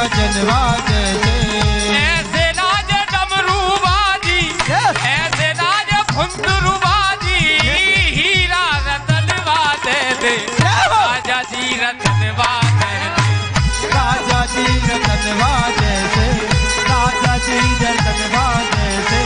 खजन बाजे ऐसे राज डमरू बाजी, ऐसे राज घुंघरू बाजी, हीरा रतन बाजे दे राजा जी रतन बाजे दे, राजा जी रतन बाजे से, राजा जी रतन बाजे से।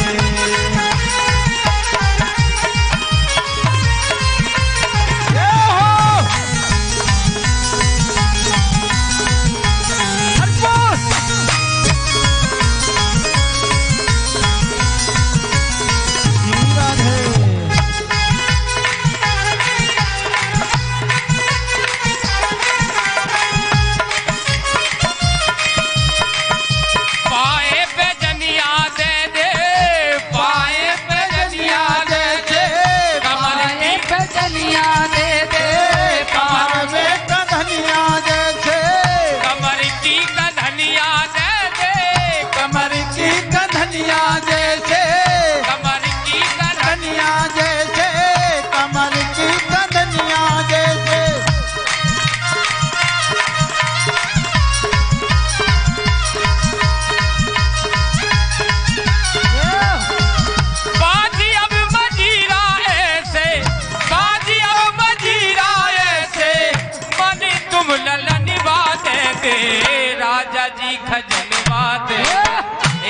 राजा जी खजन बाजे,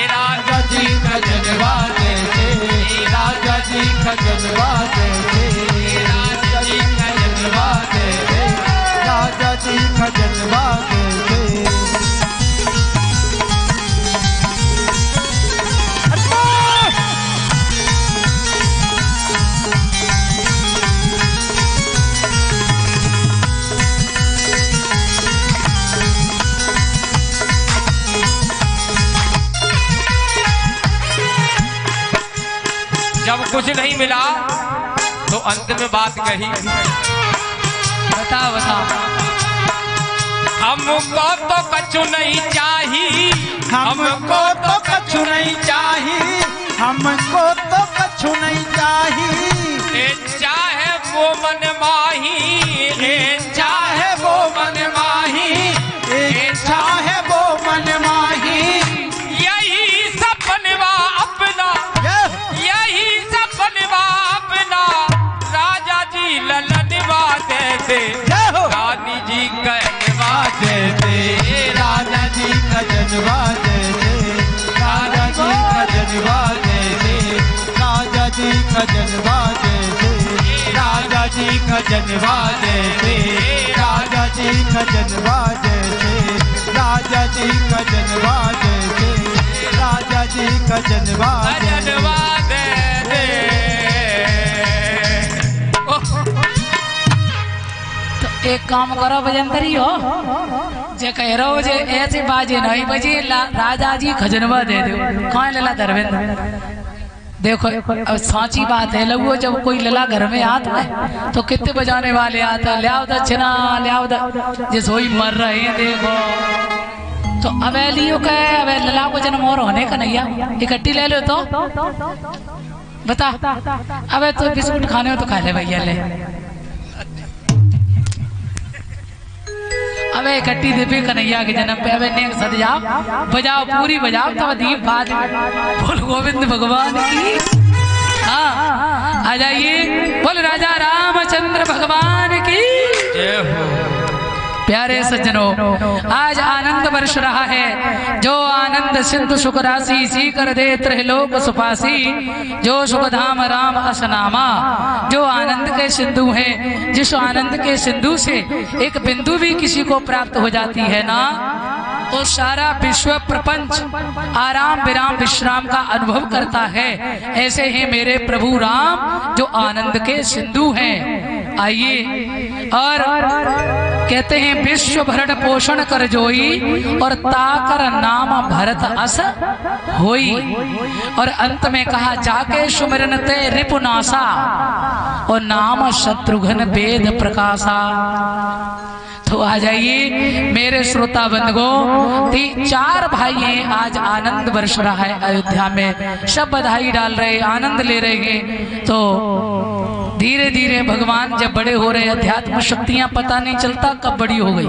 राजा जी खजन बाजे से, राजा जी खजन बाजे से, राजा जी खजन बाजे से, राजा जी खजन बाजे से। जब कुछ नहीं मिला तो अंत में बात कही, बता बता। हमको तो कछु नहीं चाहिए, हमको तो कछु नहीं चाहिए, हमको तो कछु नहीं चाहिए। चाहे वो मन माही, चाहे वो मन माही, चाहे वो मन माही। यही सपनवा अपना, यही सपनवा अपना, राजा जी ललनवा दे दे, रानी जी कहनवा दे दे, राजा जी खजनवा दे दे, राजा जी खजनवा दे दे, राजा जी खजनवा दे दे, राजा जी खजनवा दे दे, राजा जी खजनवा दे दे, राजा जी खजनवा दे दे, राजा जी खजनवा दे दे दे। तो एक काम करो भजंतरी हो, जे कह रहे हो जे ऐसे बाजे नहीं बजे राजा जी खजनवा दे दो, कहाँ लला धर्मेंद्र। देखो अब साची बात है, लगो जब कोई लला घर में आता है तो कितने बजाने वाले आता है, लियाओ दक्षिणा लियाओ जिस वही मर रहे हैं। देखो तो अबे लियो कहे अबे लला को जन्म और होने का नहीं, इकट्ठी ले लो तो बता। अबे तो बिस्कुट खाने हो तो खा ले भैया ले, अबे इकट्ठी देवी कन्हैया के जन्म पे अबे नेक सद जाओ, बजाओ पूरी बजाओ तब दीप बात बोल गोविंद भगवान की। हाँ आ जाइए, बोल राजा रामचंद्र भगवान की। प्यारे सज्जनों, आज आनंद वर्ष रहा है, जो आनंद सिंधु सुख राशि सी कर दे त्रैलोक सुपासी, जो सुख धाम राम असनामा, जो आनंद के सिंधु हैं, जिस आनंद के सिंधु से एक बिंदु भी किसी को प्राप्त हो जाती है ना, तो सारा विश्व प्रपंच आराम विराम विश्राम का अनुभव करता है। ऐसे ही मेरे प्रभु राम जो आनंद के सिंधु हैं। आइए और कहते हैं विश्व भरण पोषण कर जोई, और ताकर नाम भरत अस होई। और अंत में कहा जाके सुमिरन ते रिपुनासा, और नाम शत्रुघ्न वेद प्रकाशा। तो आ जाइए मेरे श्रोता बंधुओं, 4 भाई हैं, आज आनंद वर्ष रहा है अयोध्या में, सब बधाई डाल रहे, आनंद ले रहे हैं। तो धीरे धीरे भगवान जब बड़े हो रहे, अध्यात्म शक्तियां पता नहीं चलता कब बड़ी हो गई।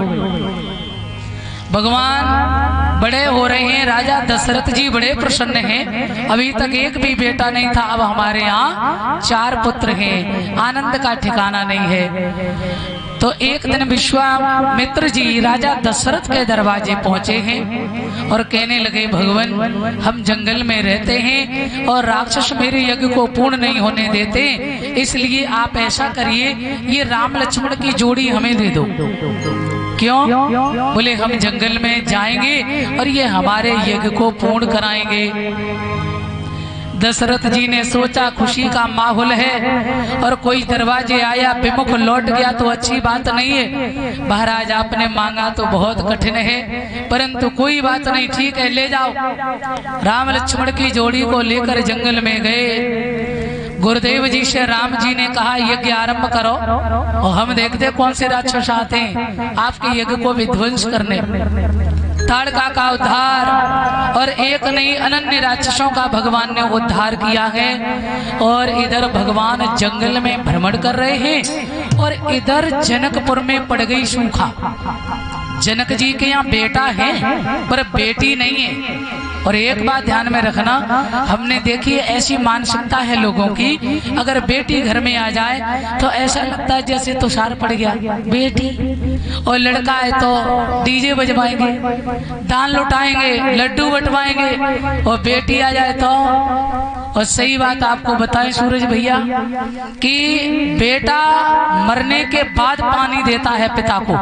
भगवान बड़े हो रहे हैं, राजा दशरथ जी बड़े प्रसन्न हैं। अभी तक एक भी बेटा नहीं था, अब हमारे यहाँ 4 पुत्र हैं, आनंद का ठिकाना नहीं है। तो एक दिन विश्वामित्र जी राजा दशरथ के दरवाजे पहुंचे हैं और कहने लगे, भगवान हम जंगल में रहते हैं और राक्षस मेरे यज्ञ को पूर्ण नहीं होने देते, इसलिए आप ऐसा करिए, ये राम लक्ष्मण की जोड़ी हमें दे दो। क्यों? बोले हम जंगल में जाएंगे और ये हमारे यज्ञ को पूर्ण कराएंगे। दशरथ जी ने सोचा खुशी का माहौल है और कोई दरवाजे आया विमुख लौट गया तो अच्छी बात नहीं है, महाराज आपने मांगा तो बहुत कठिन है, परंतु कोई बात नहीं, ठीक है ले जाओ। राम लक्ष्मण की जोड़ी को लेकर जंगल में गए। गुरुदेव जी से राम जी ने कहा यज्ञ आरंभ करो और हम देखते कौन से राक्षस आते हैं आपके यज्ञ को विध्वंस करने। ताड़का का उद्धार और एक नहीं अनन्य राक्षसों का भगवान ने उद्धार किया है। और इधर भगवान जंगल में भ्रमण कर रहे हैं और इधर जनकपुर में पड़ गई सूखा। जनक जी के यहाँ बेटा है पर बेटी नहीं है। और एक बात ध्यान में रखना, हमने देखी ऐसी मानसिकता है लोगों की, अगर बेटी घर में आ जाए तो ऐसा लगता है जैसे तुषार पड़ गया बेटी, और लड़का है तो डीजे बजवाएंगे, दान लुटाएंगे, लड्डू बंटवाएंगे, और बेटी आ जाए तो। और सही बात आपको बताएं सूरज भैया कि बेटा मरने के बाद पानी देता है पिता को,